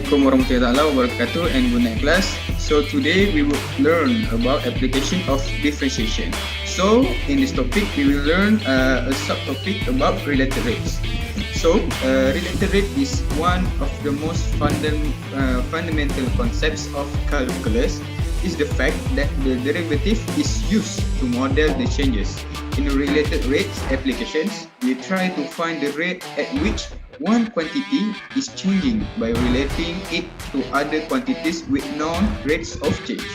Assalamualaikum warahmatullahi wabarakatuh and good night class. So today we will learn about application of differentiation. So in this topic we will learn a subtopic about related rates. So related rate is one of the most fundamental concepts of calculus. Is the fact that the derivative is used to model the changes. In related rates applications, we try to find the rate at which one quantity is changing by relating it to other quantities with known rates of change.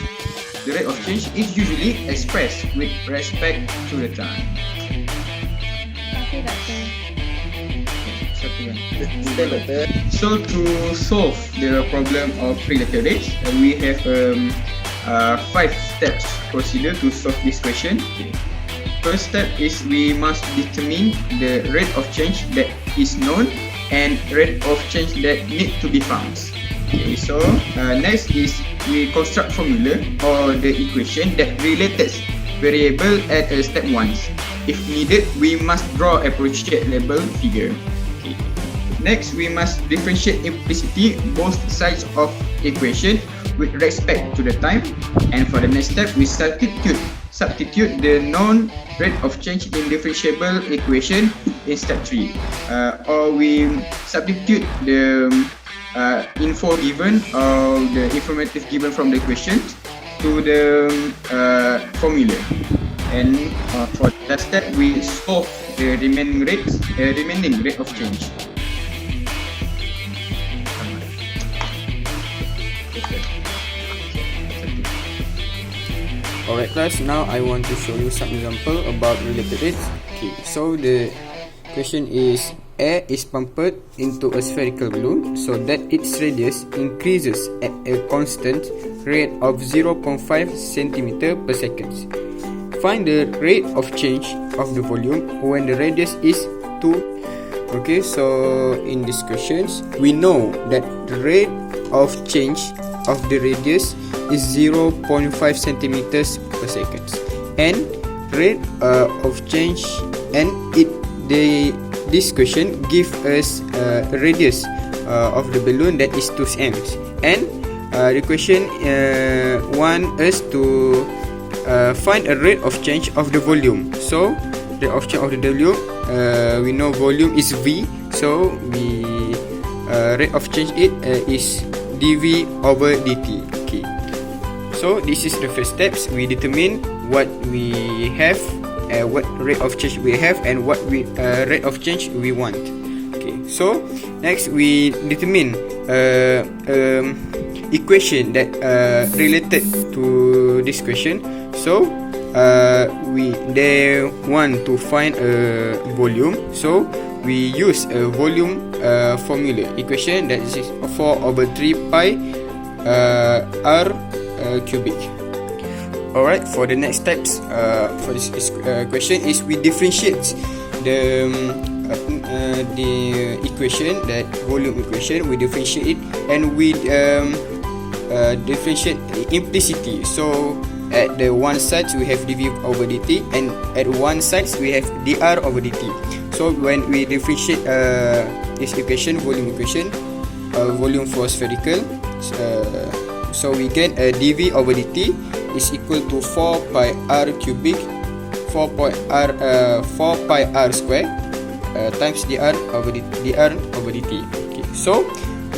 The rate of change is usually expressed with respect to the time. So to solve the problem of related rates, we have 5 steps procedure to solve this question. First step is we must determine the rate of change that is known and rate of change that need to be found. Okay, so next is we construct formula or the equation that relates variable at step 1. If needed, we must draw appropriate label figure. Okay. Next, we must differentiate implicitly both sides of equation with respect to the time. And for the next step, we substitute the known rate of change in differentiable equation in step 3, or we substitute the info given or the informative given from the equation to the formula. And for that step, we solve the remaining rate of change. Alright class, now I want to show you some example about related rates. Okay, so the question is air is pumped into a spherical balloon so that its radius increases at a constant rate of 0.5 cm per second. Find the rate of change of the volume when the radius is 2. Okay, so in these questions we know that the rate of change of the radius is 0.5 centimeters per second, and rate of change and this question give us a radius of the balloon that is 2 cm, and the question want us to find a rate of change of the volume. So rate of change of the volume, we know volume is V, so we rate of change it is dV over dt. Okay, so this is the first steps. We determine what we have, what rate of change we have, and what rate of change we want. Okay, so next we determine equation that related to this question. So they want to find a volume, so we use a volume formula equation that is 4 over 3 pi r cubic. Alright, for the next steps for this question is we differentiate the equation, that volume equation. We differentiate it and we differentiate implicitly. So at the one side we have dv over dt, and at one side we have dr over dt. So when we differentiate this equation, volume equation, volume for spherical, so we get dv over dt is equal to 4 pi r cubic, 4 pi r square times dr over dt. Okay. So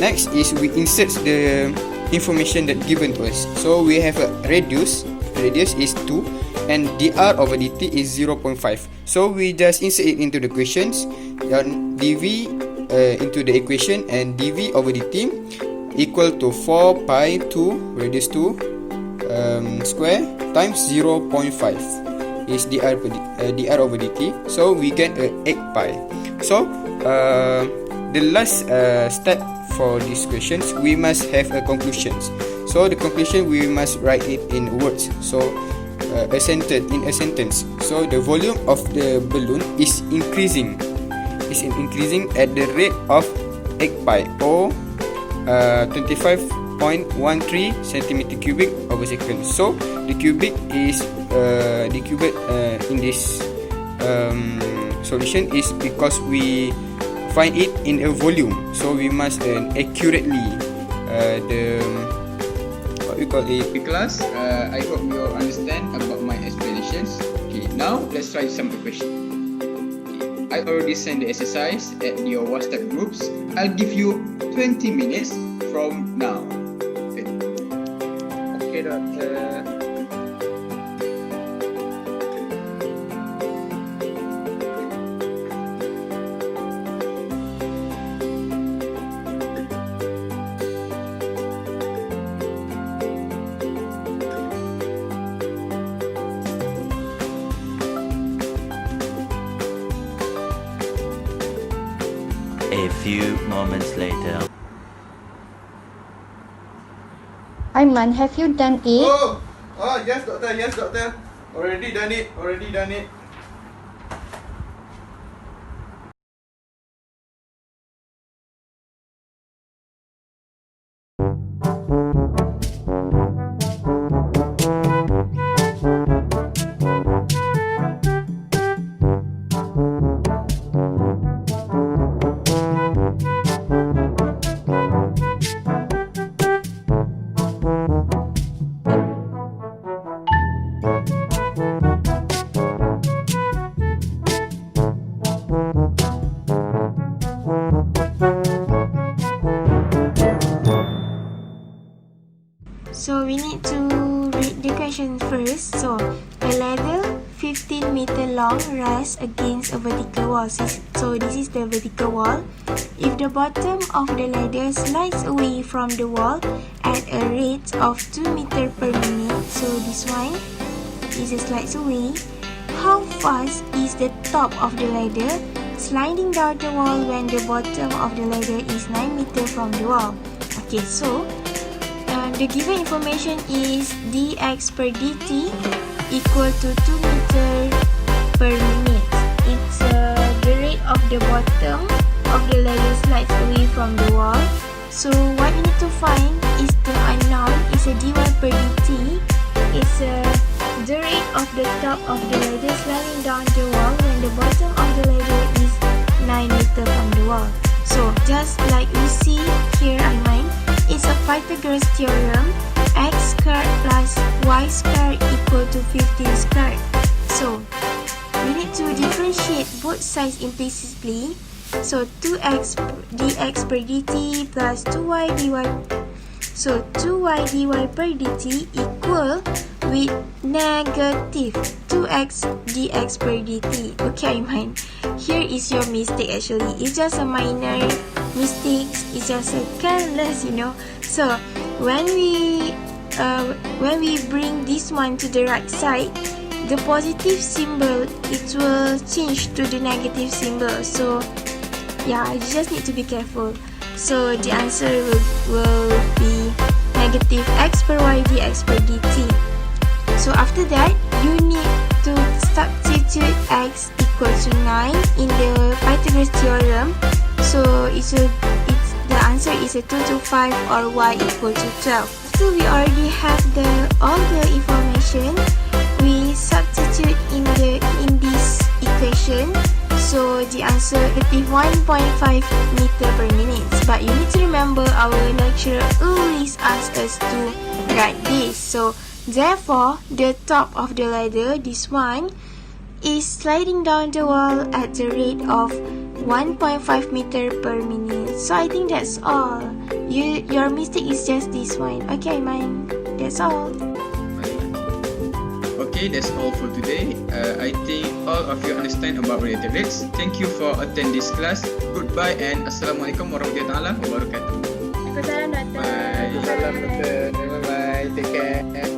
next is we insert the information that given to us. So we have a radius is 2 and dr over dt is 0.5. So we just insert it into the equations, and dv into the equation, and dv over dt equal to 4 pi 2 radius 2 square times 0.5 is dr over dt. So we get 8 pi. So the last step for these questions, we must have a conclusions. So the conclusion we must write it in words. So a sentence. So the volume of the balloon is increasing at the rate of 8 pi or 25.13 centimeter cubic over second. So the cubic is in this solution is because we find it in a volume, so we must accurately the what we call it. Okay, class, I hope you all understand about my explanations. Okay, now let's try some questions. I already sent the exercise at your WhatsApp groups. I'll give you 20 minutes from now. Okay, doctor. A few moments later. Aiman, have you done it? Oh, yes, doctor. Yes, doctor. Already done it. Already done it. So we need to read the question first. So a ladder 15 meter long rests against a vertical wall. So this is the vertical wall. If the bottom of the ladder slides away from the wall at a rate of 2 meter per minute, so this one is a slides away. How fast is the top of the ladder sliding down the wall when the bottom of the ladder is 9 meter from the wall? Okay, so the given information is dx per dt equal to 2 meter per minute. It's the rate of the bottom of the ladder slides away from the wall. So what we need to find is the unknown is a dy per dt. It's the rate of the top of the ladder sliding down the wall when the bottom of the ladder is 9 meter from the wall. So just like we see here, Aiman, it's a Pythagoras theorem. X squared plus y squared equal to 15 squared. So we need to differentiate both sides implicitly. So 2x dx per dt plus 2y dy. So 2y dy per dt equal with negative 2x dx per dt. Okay, Aiman, here is your mistake actually. It's just a minor mistake. It's just a careless, So when we bring this one to the right side, the positive symbol, it will change to the negative symbol. So yeah, you just need to be careful. So the answer will be negative x per y dx per dt. So after that, you need to substitute x equal to 9 in the Pythagoras theorem. So the answer is a 2 to 5 or y equal to 12. So we already have all the information. We substitute in this equation. So the answer is 1.5 meter per minute. But you need to remember our lecturer always asks us to write this. So therefore, the top of the ladder, this one, is sliding down the wall at the rate of 1.5 meter per minute. So I think that's all. Your mistake is just this one. Okay, mine. That's all. Okay, that's all for today. I think all of you understand about related rates. Thank you for attending this class. Goodbye and Assalamualaikum warahmatullahi wabarakatuh. Waalaikumsalam, Doctor. Bye. Salam, doctor. Bye-bye. Take care.